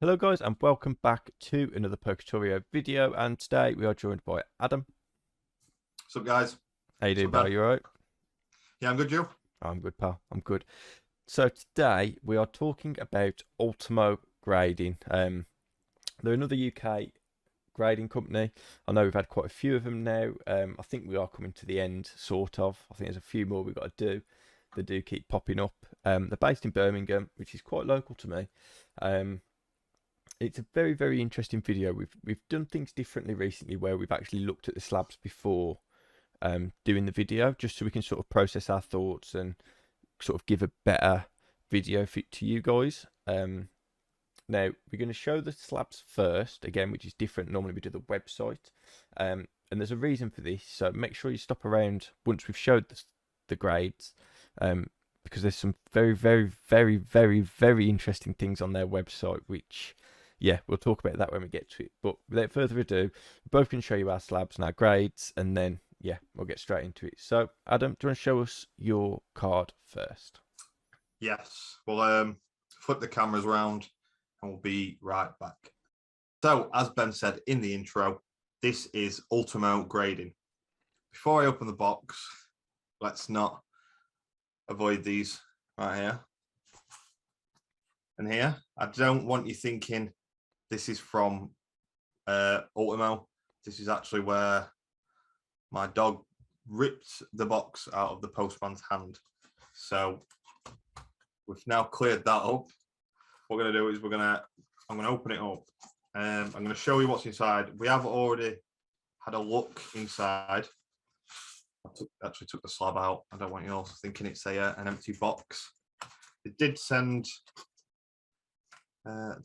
Hello guys and welcome back to another PokeTorio video, and today we are joined by Adam. What's up, guys? How you What's doing, up, pal? Ben? You alright? Yeah, I'm good, you? I'm good, pal. I'm good. So today we are talking about Ultimo Grading. They're another UK grading company. I know we've had quite a few of them now. I think we are coming to the end, sort of. I think there's a few more we've got to do. They do keep popping up. They're based in Birmingham, which is quite local to me. It's a very interesting video. We've done things differently recently, where we've actually looked at the slabs before doing the video, just so we can sort of process our thoughts and sort of give a better video fit to you guys. Now we're going to show the slabs first again, which is different. Normally we do the website, and there's a reason for this. So make sure you stop around once we've showed the grades, because there's some very interesting things on their website, which, yeah, we'll talk about that when we get to it. But without further ado, we both can show you our slabs and our grades, and then, yeah, we'll get straight into it. So, Adam, do you want to show us your card first? Yes. We'll flip the cameras around and we'll be right back. So, as Ben said in the intro, this is Ultimo Grading. Before I open the box, let's not avoid these right here and here. I don't want you thinking this is from Ultimo. This is actually where my dog ripped the box out of the postman's hand. So we've now cleared that up. What we're going to do is I'm going to open it up. I'm going to show you what's inside. We have already had a look inside. I actually took the slab out. I don't want you all thinking it's an empty box. It did send a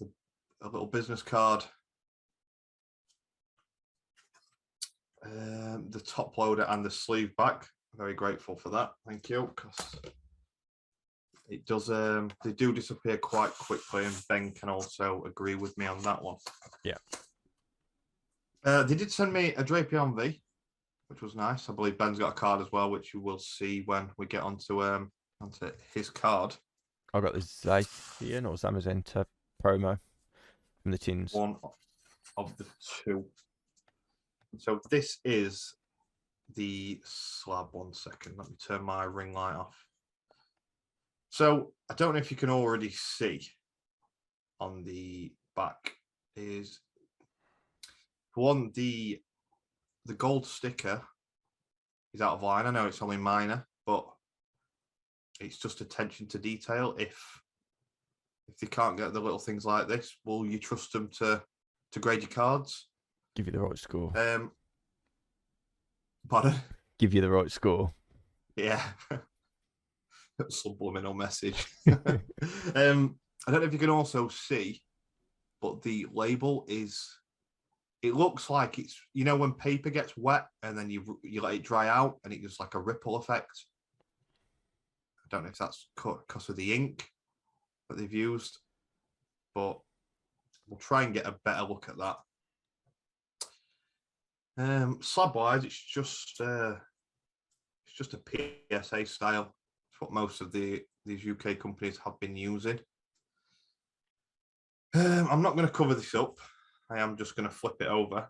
little business card, the top loader and the sleeve back. Very grateful for that. Thank you, because it does. They do disappear quite quickly, and Ben can also agree with me on that one. Yeah. They did send me a Drapion V, which was nice. I believe Ben's got a card as well, which you will see when we get onto his card. I've got the Zacian or Zamazenta promo from the tins. One of the two. So this is the slab. 1 second. Let me turn my ring light off. So I don't know if you can already see on the back is one, the gold sticker is out of line. I know it's only minor, but it's just attention to detail. If they can't get the little things like this, will you trust them to grade your cards? Give you the right score. Pardon? Give you the right score. Yeah. Subliminal message. I don't know if you can also see, but the label is, it looks like it's, you know, when paper gets wet and then you let it dry out and it gives like a ripple effect. I don't know if that's because of the ink that they've used, but we'll try and get a better look at that. Slab wise, it's just a PSA style. It's what most of these UK companies have been using. I'm not going to cover this up. I am just going to flip it over.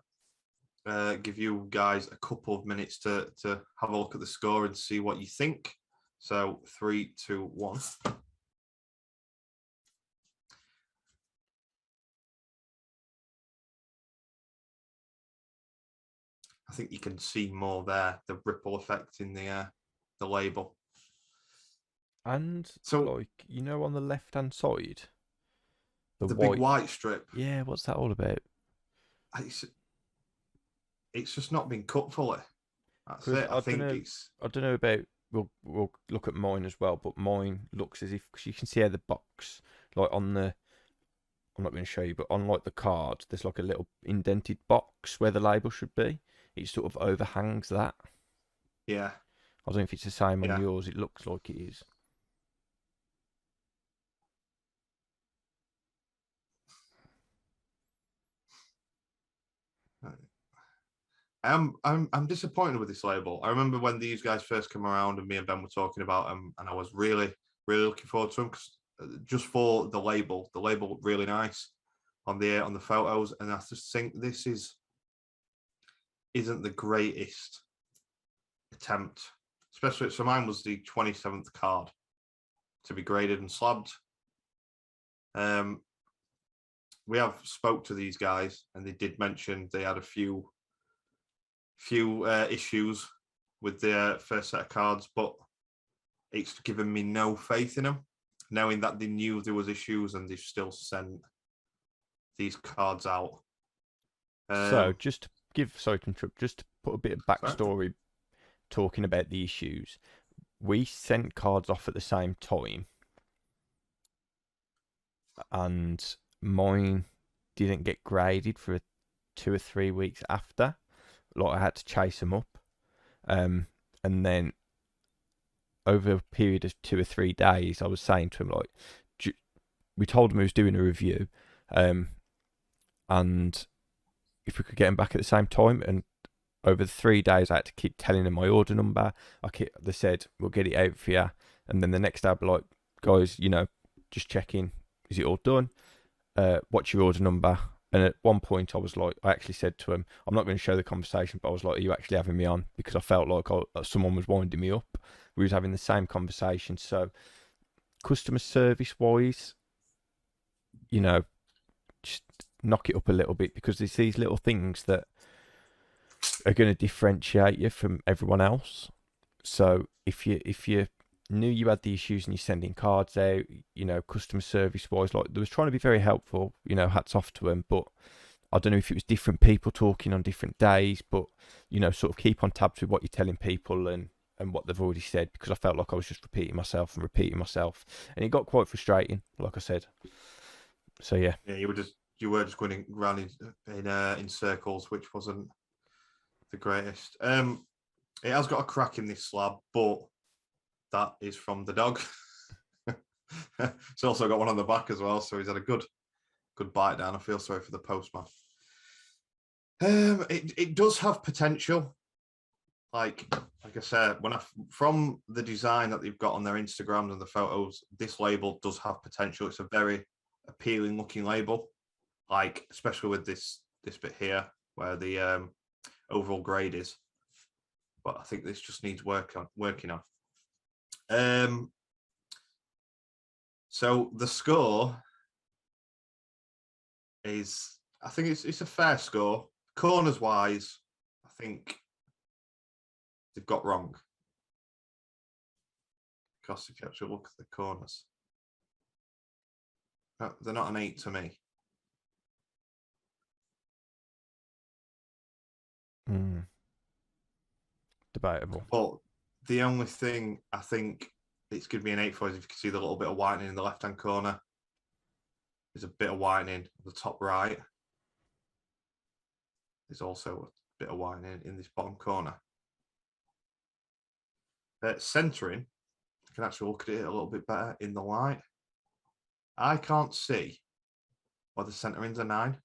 Give you guys a couple of minutes to have a look at the score and see what you think. So 3, 2, 1. I think you can see more there, the ripple effect in the label. And so, like, you know, on the left hand side, the big white strip. Yeah, what's that all about? It's just not been cut fully. That's it. I don't know about. We'll look at mine as well, but mine looks as if, because you can see how the box, like on the, I'm not going to show you, but on like the card, there's like a little indented box where the label should be. It sort of overhangs that. Yeah. I don't know if it's the same on yours. It looks like it is. I'm disappointed with this label. I remember when these guys first came around and me and Ben were talking about them, and I was really looking forward to them, because just for the label looked really nice. on the photos, and I just think this isn't the greatest attempt, especially so mine was the 27th card to be graded and slabbed. We have spoke to these guys, and they did mention they had a few issues with their first set of cards, but it's given me no faith in them, knowing that they knew there was issues and they've still sent these cards out. So just to give, sorry to interrupt, just to put a bit of backstory talking about the issues. We sent cards off at the same time, and mine didn't get graded for 2 or 3 weeks after. Like, I had to chase them up, and then over a period of 2 or 3 days, I was saying to him, like, we told him he was doing a review, and if we could get him back at the same time. And over the 3 days, I had to keep telling them my order number. They said, we'll get it out for you. And then the next day, I'd be like, guys, just checking, is it all done? What's your order number? And at one point, I actually said to him, I'm not going to show the conversation, but I was like, are you actually having me on? Because I felt like someone was winding me up. We was having the same conversation. So customer service wise, just knock it up a little bit, because there's these little things that are going to differentiate you from everyone else. So if you knew you had the issues and you're sending cards out, customer service wise, like, they was trying to be very helpful, hats off to them. But I don't know if it was different people talking on different days, but sort of keep on tabs with what you're telling people and what they've already said, because I felt like I was just repeating myself, and it got quite frustrating, like I said. So yeah, you were just going around in circles, which wasn't the greatest. It has got a crack in this slab, but that is from the dog. It's also got one on the back as well, so he's had a good bite down. I feel sorry for the postman. It does have potential. Like I said, from the design that they've got on their Instagrams and the photos, this label does have potential. It's a very appealing looking label, like especially with this bit here where the overall grade is. But I think this just needs working on. So the score is, I think it's a fair score. Corners wise, I think they've got wrong. Because if you actually look at the corners, they're not an 8 to me. Debatable. But the only thing I think it's going to be an 8 for is if you can see the little bit of whitening in the left-hand corner. There's a bit of whitening on the top right. There's also a bit of whitening in this bottom corner. Centering, I can actually look at it a little bit better in the light. I can't see why the centering's a 9.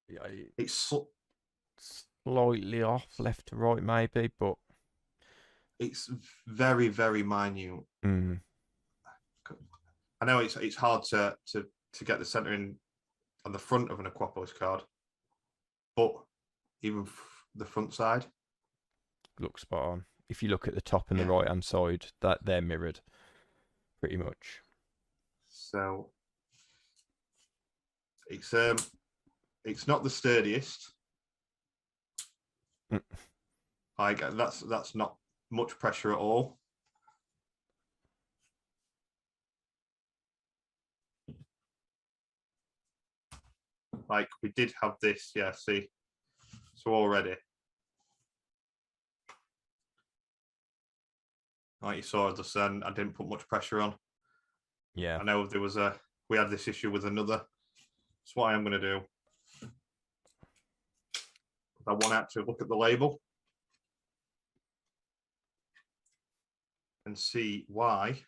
Yeah, it's slightly off left to right, maybe, but it's very, very minute. I know it's hard to get the centering on the front of an Aquapolis card, but even the front side looks spot on. If you look at the top and the right hand side, that they're mirrored pretty much. So it's not the sturdiest. Like that's not much pressure at all. Like we did have this, yeah. See, so already, like you saw, I didn't put much pressure on. Yeah, I know we had this issue with another. That's what I'm going to do. I want to actually look at the label and see why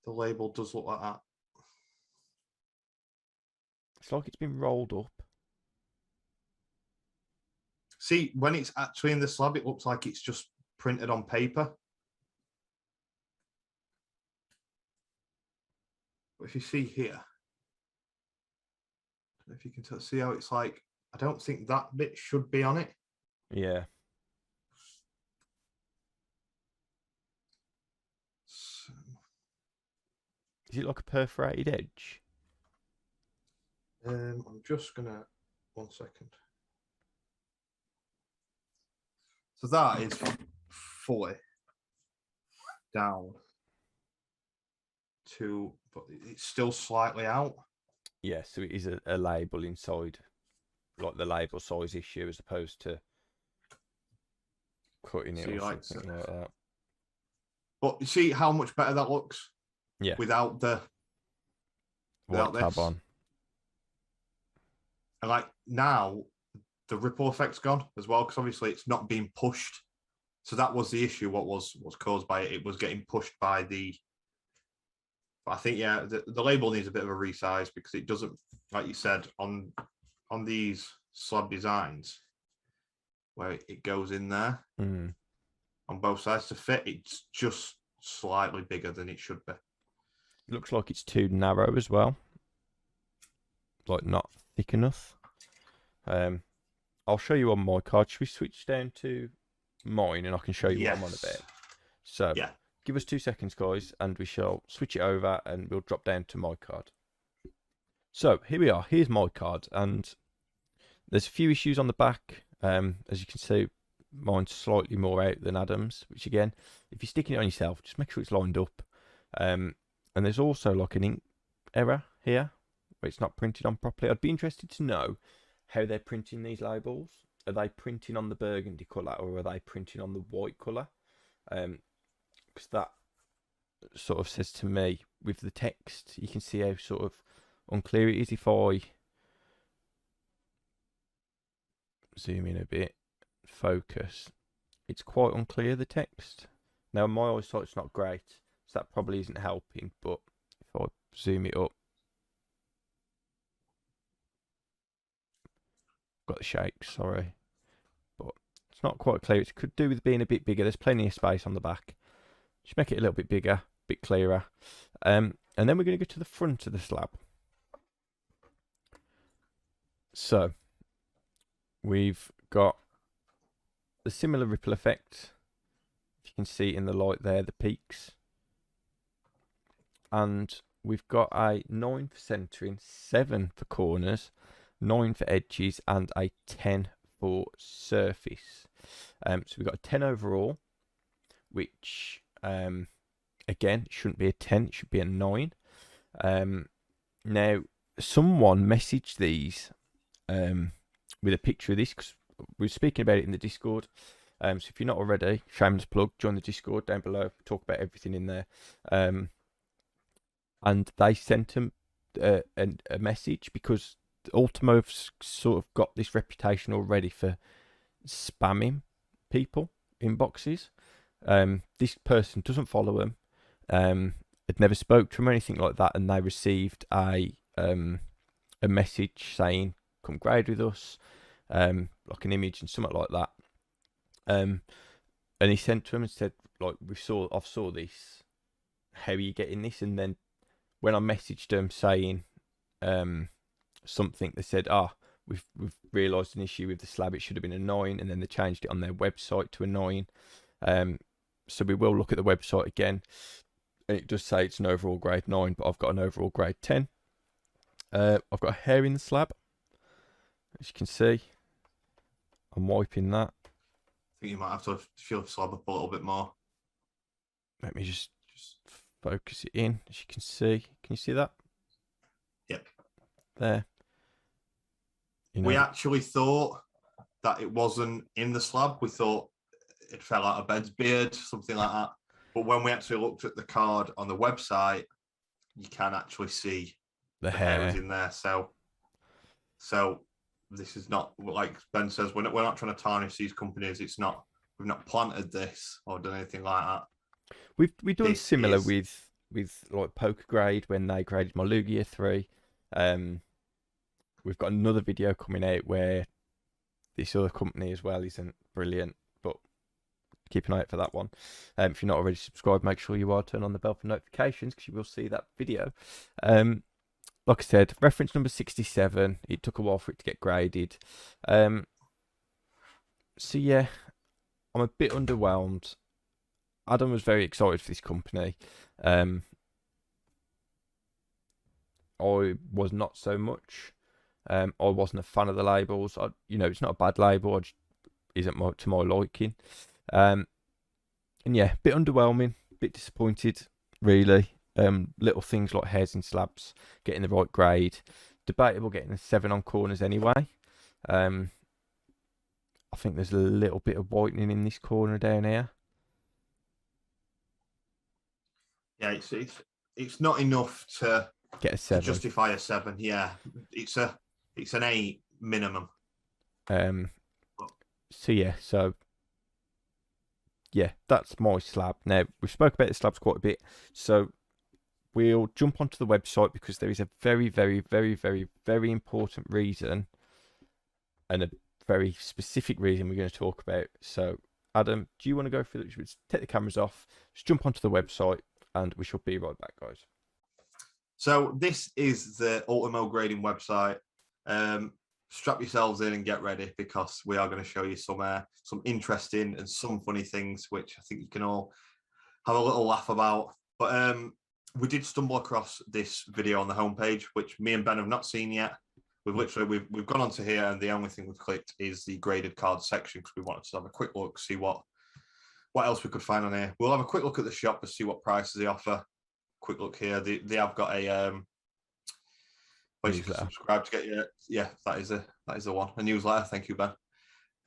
the label does look like that. it's like it's been rolled up. See, when it's actually in the slab, it looks like it's just printed on paper. if you see here, if you can see how it's like, I don't think that bit should be on it. Yeah. So, Is it like a perforated edge? I'm just gonna 1 second. So that is fully down to, but it's still slightly out. Yeah, so it is a label inside, like the label size issue, as opposed to cutting it So or you like something like that. But you see how much better that looks? Yeah. Without the White tab this. on. And like now, the ripple effect's gone as well, because obviously it's not being pushed. So that was the issue. What was caused by it? It was getting pushed by the. But I think the label needs a bit of a resize, because it doesn't, like you said, on these slab designs where it goes in there on both sides to fit. It's just slightly bigger than it should be. Looks like it's too narrow as well. Like not thick enough. I'll show you on my card. Should we switch down to mine and I can show you what I'm on about? So yeah. Give us 2 seconds, guys, and we shall switch it over and we'll drop down to my card. So here we are. Here's my card, and there's a few issues on the back. As you can see, mine's slightly more out than Adam's, which again, if you're sticking it on yourself, just make sure it's lined up. And there's also like an ink error here where it's not printed on properly. I'd be interested to know how they're printing these labels. Are they printing on the burgundy colour, or are they printing on the white colour? Because that sort of says to me, with the text, you can see how sort of unclear it is. If I zoom in a bit, focus, it's quite unclear, the text. Now my eyesight's not great, so that probably isn't helping, but if I zoom it up, got the shakes, sorry, but it's not quite clear. It could do with being a bit bigger. There's plenty of space on the back. Just make it a little bit bigger, a bit clearer. And then we're going to go to the front of the slab. So we've got the similar ripple effect. If you can see in the light there, the peaks. And we've got a 9 for centering, 7 for corners, 9 for edges, and a 10 for surface. So we've got a 10 overall, which again shouldn't be a 10, it should be a 9. Now someone messaged these with a picture of this, because we were speaking about it in the Discord. So if you're not already, shameless plug, join the Discord down below. We talk about everything in there. And they sent him a message, because Ultimo have sort of got this reputation already for spamming people inboxes. This person doesn't follow them. Had never spoke to him or anything like that, and they received a message saying, "Come grade with us," like an image and something like that. And he sent to him and said, like, I've saw this. How are you getting this? And then when I messaged them saying something, they said, we've realised an issue with the slab. It should have been a 9, and then they changed it on their website to a 9. So we will look at the website again, and it does say it's an overall grade 9, but I've got an overall grade 10. I've got a hair in the slab, as you can see. I'm wiping that. I think you might have to fill the slab up a little bit more. Let me just focus it in, as you can see. Can you see that? Yep. There. We actually thought that it wasn't in the slab. We thought it fell out of Ben's beard, something like that. But when we actually looked at the card on the website, you can actually see the hair is in there. So this is not, like Ben says, we're not trying to tarnish these companies. It's not, we've not planted this or done anything like that. We've done similar with like PokeGrade when they graded my Lugia 3. We've got another video coming out where this other company as well isn't brilliant, but keep an eye out for that one. If you're not already subscribed, make sure you are. Turn on the bell for notifications because you will see that video. Like I said, reference number 67. It took a while for it to get graded. So yeah, I'm a bit underwhelmed. Adam was very excited for this company. I was not so much. I wasn't a fan of the labels. It's not a bad label. Isn't to my liking. And yeah, bit underwhelming, bit disappointed, really. Little things like hairs in slabs, getting the right grade. Debatable getting a 7 on corners anyway. I think there's a little bit of whitening in this corner down here. Yeah, it's not enough to get a 7. To justify a 7. Yeah, it's an 8 minimum. So yeah, that's my slab. Now we've spoke about the slabs quite a bit, so we'll jump onto the website because there is a very, very, very, very, very important reason and a very specific reason we're going to talk about. So, Adam, do you want to go through it? Take the cameras off, just jump onto the website, and we shall be right back, guys. So this is the Ultimo Grading website. Strap yourselves in and get ready because we are going to show you some interesting and some funny things, which I think you can all have a little laugh about. But we did stumble across this video on the homepage, which me and Ben have not seen yet. We've gone onto here, and the only thing we've clicked is the graded cards section because we wanted to have a quick look, see what else we could find on here. We'll have a quick look at the shop to see what prices they offer. Quick look here. They have got a place you can subscribe to get your that is the one, a newsletter. Thank you, Ben.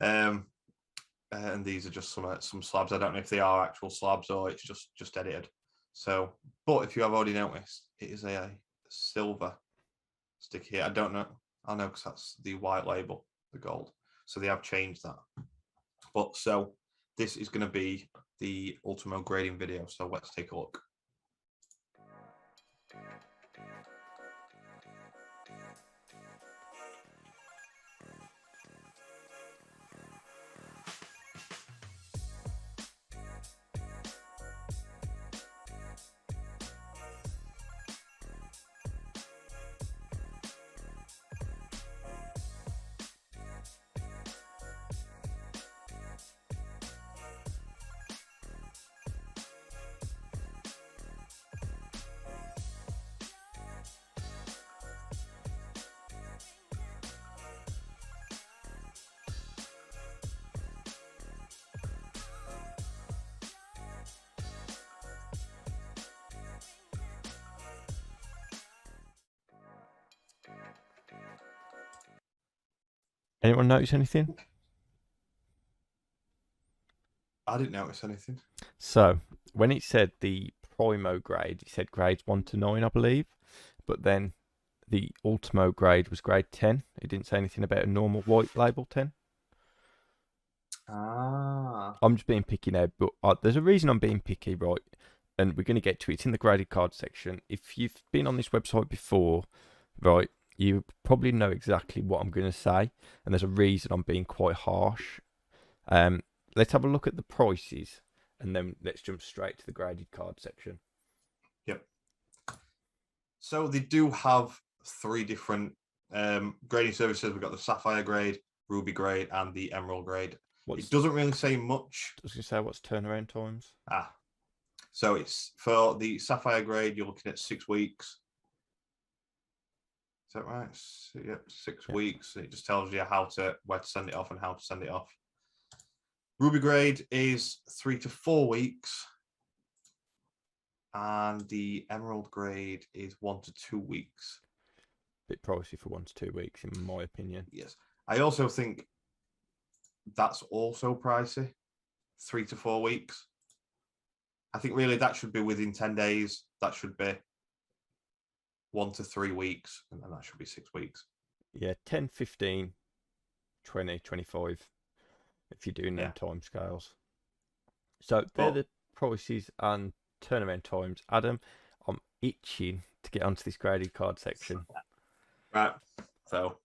And these are just some slabs. I don't know if they are actual slabs or it's just edited. So, but if you have already noticed, it is a silver stick here. I don't know. I know because that's the white label, the gold. So they have changed that. But so this is going to be the Ultimo Grading video. So let's take a look. Anyone notice anything? I didn't notice anything. So when it said the Primo grade, it said grades 1 to 9, I believe, but then the Ultimo grade was grade 10. It didn't say anything about a normal white label 10. I'm just being picky now, but there's a reason I'm being picky, right? And we're going to get to it. It's in the graded card section. If you've been on this website before, right, you probably know exactly what I'm going to say, and there's a reason I'm being quite harsh. Let's have a look at the prices, and then let's jump straight to the graded card section. Yep. So they do have 3 different grading services. We've got the Sapphire grade, Ruby grade, and the Emerald grade. It doesn't really say much. I was going to say, what's turnaround times? So it's for the Sapphire grade, you're looking at 6 weeks. Is that right? So, yep, 6 weeks. It just tells you where to send it off and how to send it off. Ruby grade is 3 to 4 weeks. And the Emerald grade is 1 to 2 weeks. Bit pricey for 1 to 2 weeks, in my opinion. Yes. I also think that's also pricey. 3 to 4 weeks. I think really that should be within 10 days. That should be 1 to 3 weeks, and then that should be 6 weeks. Yeah, 10, 15, 20, 25, if you're doing them time scales. So they're the prices and turnaround times. Adam, I'm itching to get onto this graded card section. Right. So,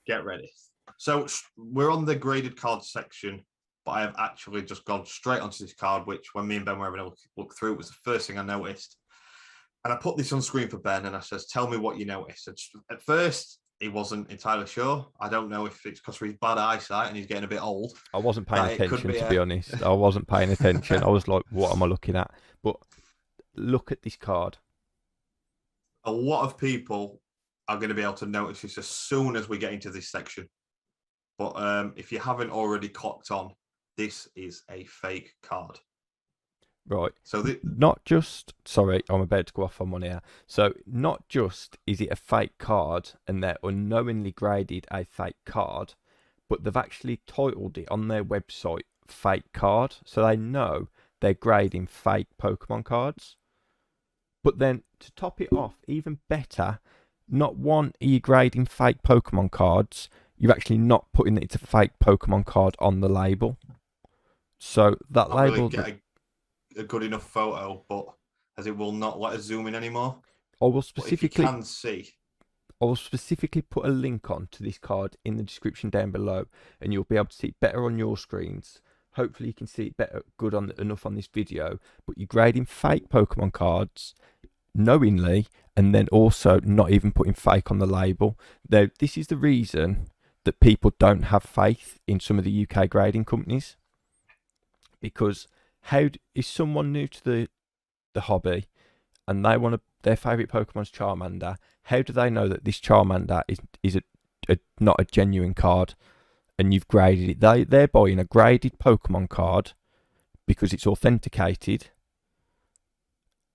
get ready. So we're on the graded card section. but I have actually just gone straight onto this card, which when me and Ben were having a look through, it was the first thing I noticed. And I put this on screen for Ben and I says, tell me what you noticed. And at first, he wasn't entirely sure. I don't know if it's because of his bad eyesight and he's getting a bit old. I wasn't paying attention, to be honest. I wasn't paying attention. I was like, what am I looking at? But look at this card. A lot of people are going to be able to notice this as soon as we get into this section. But if you haven't already clocked on, this is a fake card. Right. So not just, sorry, I'm about to go off on one here. So not just is it a fake card and they're unknowingly graded a fake card, but they've actually titled it on their website fake card. So they know they're grading fake Pokemon cards. But then to top it off, even better, not one are you grading fake Pokemon cards, you're actually not putting that it's a fake Pokemon card on the label. So that not label... really get a good enough photo, but as it will not let us zoom in anymore. I will specifically... But if you can see... I will specifically put a link on to this card in the description down below, and you'll be able to see it better on your screens. Hopefully you can see it better, enough on this video, but you're grading fake Pokemon cards knowingly, and then also not even putting fake on the label. Now, this is the reason that people don't have faith in some of the UK grading companies, because how is someone new to the hobby and they want their favourite Pokemon's Charmander, how do they know that this Charmander is not a genuine card and you've graded it? They're buying a graded Pokemon card because it's authenticated,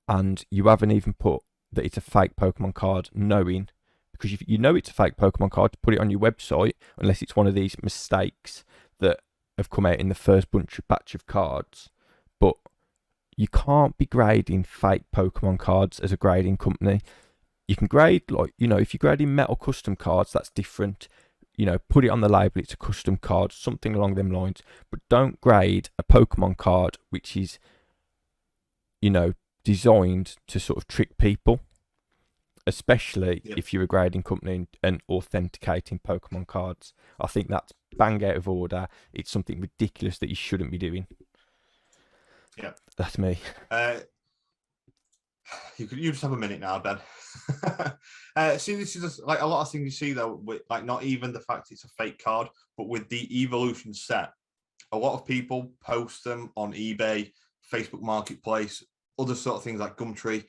and you haven't even put that it's a fake Pokemon card, knowing, because if you know it's a fake Pokemon card, to put it on your website, unless it's one of these mistakes that have come out in the first batch of cards. But you can't be grading fake Pokemon cards as a grading company. You can grade, like, if you're grading metal custom cards, that's different. Put it on the label, it's a custom card, something along them lines. But don't grade a Pokemon card which is, designed to sort of trick people, especially if you're a grading company and authenticating Pokemon cards. I think that's bang out of order. It's something ridiculous that you shouldn't be doing. Yeah, that's me. You just have a minute now, Ben. See, this is like a lot of things you see though, with like not even the fact it's a fake card, but with the evolution set, a lot of people post them on eBay, Facebook Marketplace, other sort of things like Gumtree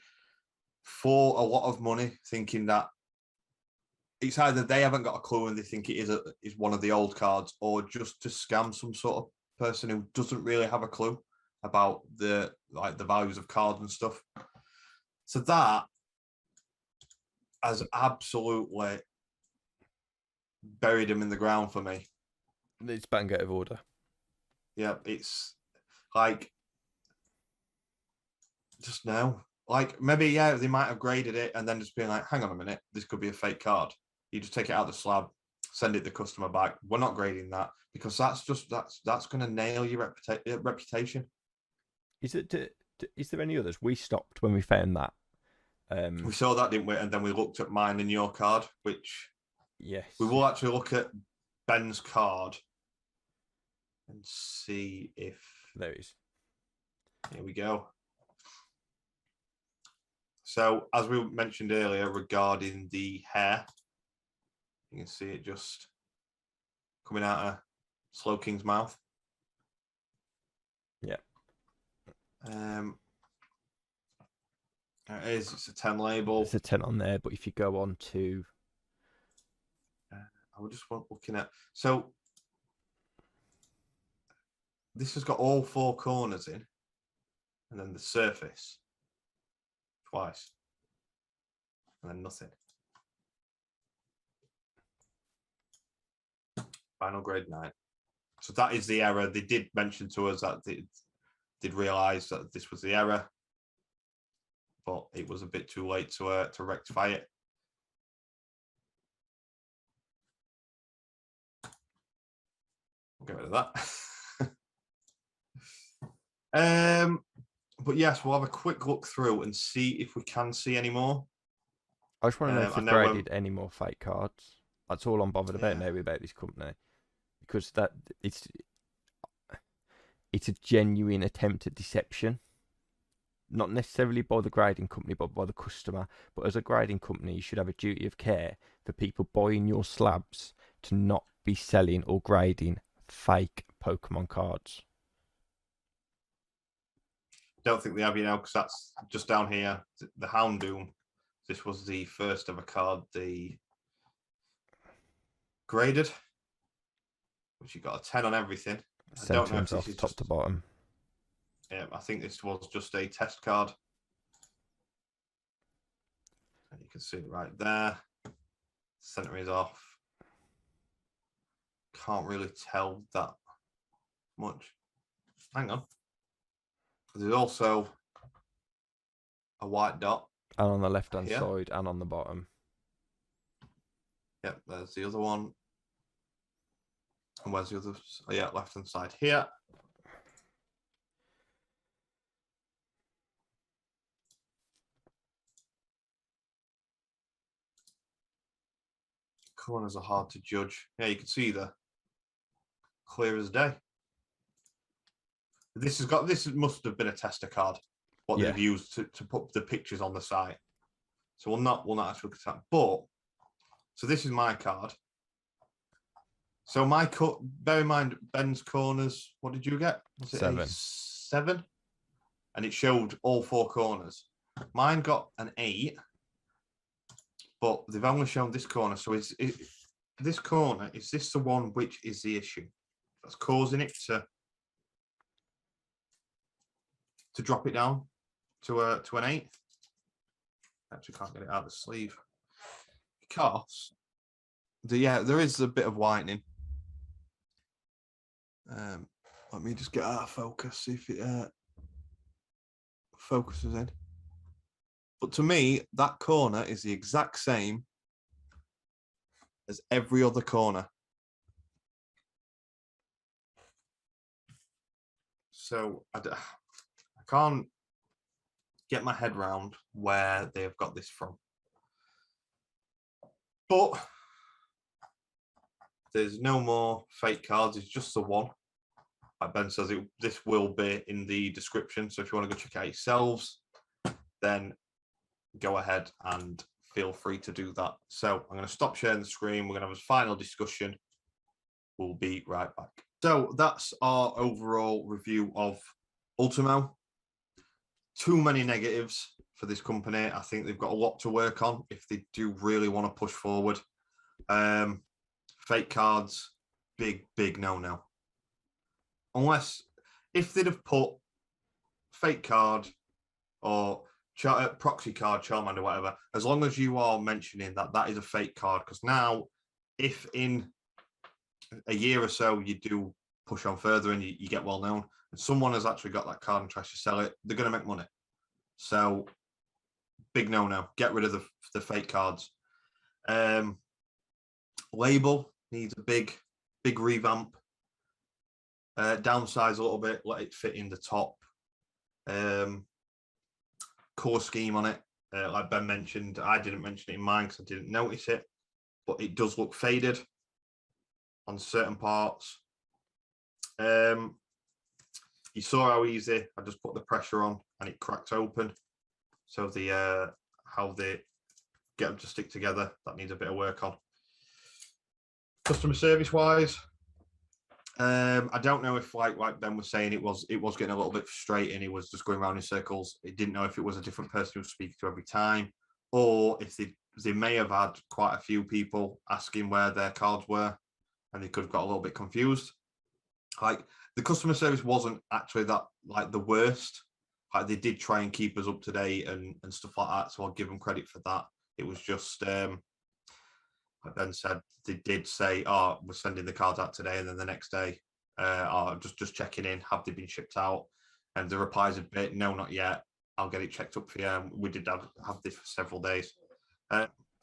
for a lot of money, thinking that it's either they haven't got a clue and they think it is one of the old cards, or just to scam some sort of person who doesn't really have a clue about the values of cards and stuff. So that has absolutely buried him in the ground for me. It's bang out of order. Yeah, it's like just now. Like maybe they might have graded it and then just being like, hang on a minute, this could be a fake card. You just take it out of the slab, send it the customer back. We're not grading that because that's going to nail your reputation. Is there any others? We stopped when we found that. We saw that, didn't we? And then we looked at mine and your card, which yes, we will actually look at Ben's card and see if there is. Here we go. So as we mentioned earlier regarding the hair, you can see it just coming out of Slowking's mouth. Yeah. There it is. It's a 10 label. It's a 10 on there, but if you go on to... I was just looking at... So this has got all four corners in, and then the surface twice, and then nothing. Final grade 9. So that is the error. They did mention to us that they did realise that this was the error, but it was a bit too late to rectify it. We'll get rid of that. But yes, we'll have a quick look through and see if we can see any more. I just want to know if they've graded any more fake cards. That's all I'm bothered about now about this company, because it's a genuine attempt at deception. Not necessarily by the grading company, but by the customer. But as a grading company, you should have a duty of care for people buying your slabs to not be selling or grading fake Pokemon cards. Don't think they have, because that's just down here. The Houndoom. This was the first ever card they graded, which you got a 10 on everything. I don't know if this is top to bottom. Yeah, I think this was just a test card. And you can see it right there. Center is off. Can't really tell that much. Hang on. There's also a white dot. And on the left-hand side and on the bottom. Yep, there's the other one. And where's the other? Oh, yeah, left-hand side here. Corners are hard to judge. Yeah, you can see the clear as day. This must have been a tester card, what they've used to put the pictures on the site. So we'll not actually look at that. But so this is my card. So bear in mind Ben's corners. What did you get? Was it 7? A 7? And it showed all 4 corners. Mine got an 8. But they've only shown this corner. So this corner, is this the one which is the issue that's causing it to drop it down to an 8? Actually can't get it out of the sleeve. Because there is a bit of whitening. Let me just get out of focus, see if it focuses in. But to me, that corner is the exact same as every other corner. So I can't get my head round where they've got this from. But there's no more fake cards. It's just the one. Like Ben says, this will be in the description. So if you want to go check it out yourselves, then go ahead and feel free to do that. So I'm going to stop sharing the screen. We're going to have a final discussion. We'll be right back. So that's our overall review of Ultimo. Too many negatives for this company. I think they've got a lot to work on if they do really want to push forward. Fake cards, big no. Unless if they'd have put fake card or proxy card, Charmander, whatever, as long as you are mentioning that is a fake card. Because now, if in a year or so you do push on further and you get well known, and someone has actually got that card and tries to sell it, they're going to make money. So, big no. Get rid of the fake cards. Label needs a big revamp. Downsize a little bit, let it fit in the top. Core scheme on it, like Ben mentioned. I didn't mention it in mine because I didn't notice it, but it does look faded on certain parts. You saw how easy I just put the pressure on and it cracked open. So how they get them to stick together, that needs a bit of work on. Customer service wise, I don't know if like Ben was saying, it was getting a little bit frustrating. He was just going around in circles. He didn't know if it was a different person who was speaking to every time, or if they may have had quite a few people asking where their cards were, and they could have got a little bit confused. Like the customer service wasn't actually that like the worst. Like they did try and keep us up to date and stuff like that. So I'll give them credit for that. It was just like Ben said, they did say, "Oh, we're sending the cards out today," and then the next day, just checking in. Have they been shipped out? And the replies a bit, "No, not yet. I'll get it checked up for you." We did have this for several days.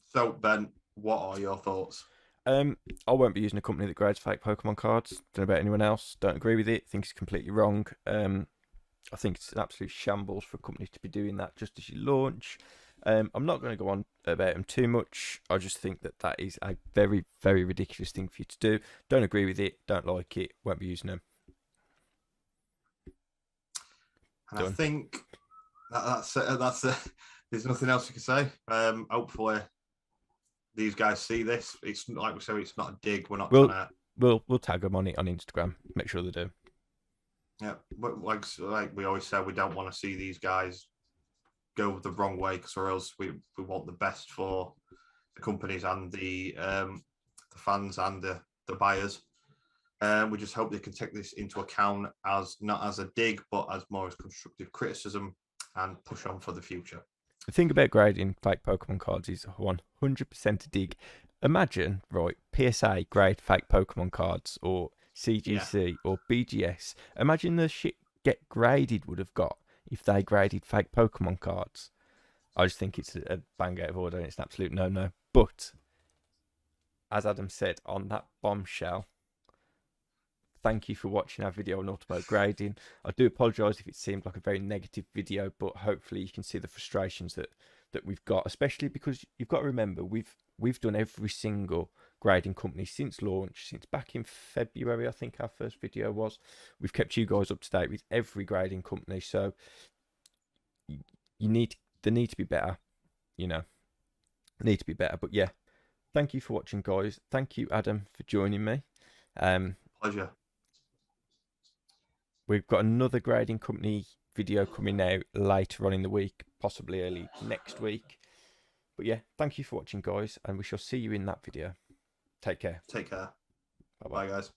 So Ben, what are your thoughts? I won't be using a company that grades fake Pokemon cards. Don't know about anyone else. Don't agree with it. Think it's completely wrong. I think it's an absolute shambles for a company to be doing that just as you launch. I'm not going to go on about them too much. I just think that is a very, very ridiculous thing for you to do. Don't agree with it. Don't like it. Won't be using them. And Done. I think that's it. There's nothing else you can say. Hopefully, these guys see this. It's like we say, it's not a dig. We're not trying to. We'll tag them on it on Instagram. Make sure they do. Yeah, but like we always say, we don't want to see these guys go the wrong way, because or else we want the best for the companies and the fans and the buyers. We just hope they can take this into account as not as a dig, but as more as constructive criticism and push on for the future. The thing about grading fake Pokemon cards is 100% a dig. Imagine, right, PSA grade fake Pokemon cards, or CGC or BGS. Imagine the shit Get Graded would have got if they graded fake Pokemon cards. I just think it's a bang out of order and it's an absolute no-no. But, as Adam said, on that bombshell, thank you for watching our video on Ultimo Grading. I do apologise if it seemed like a very negative video, but hopefully you can see the frustrations that we've got, especially because you've got to remember we've done every single grading company since launch, since back in February, I think our first video was. We've kept you guys up to date with every grading company, so they need to be better, need to be better. But yeah, thank you for watching, guys. Thank you, Adam, for joining me. Pleasure. We've got another grading company video coming out later on in the week, possibly early next week. But yeah, thank you for watching, guys, and we shall see you in that video. Take care. Take care. Bye-bye. Bye, guys.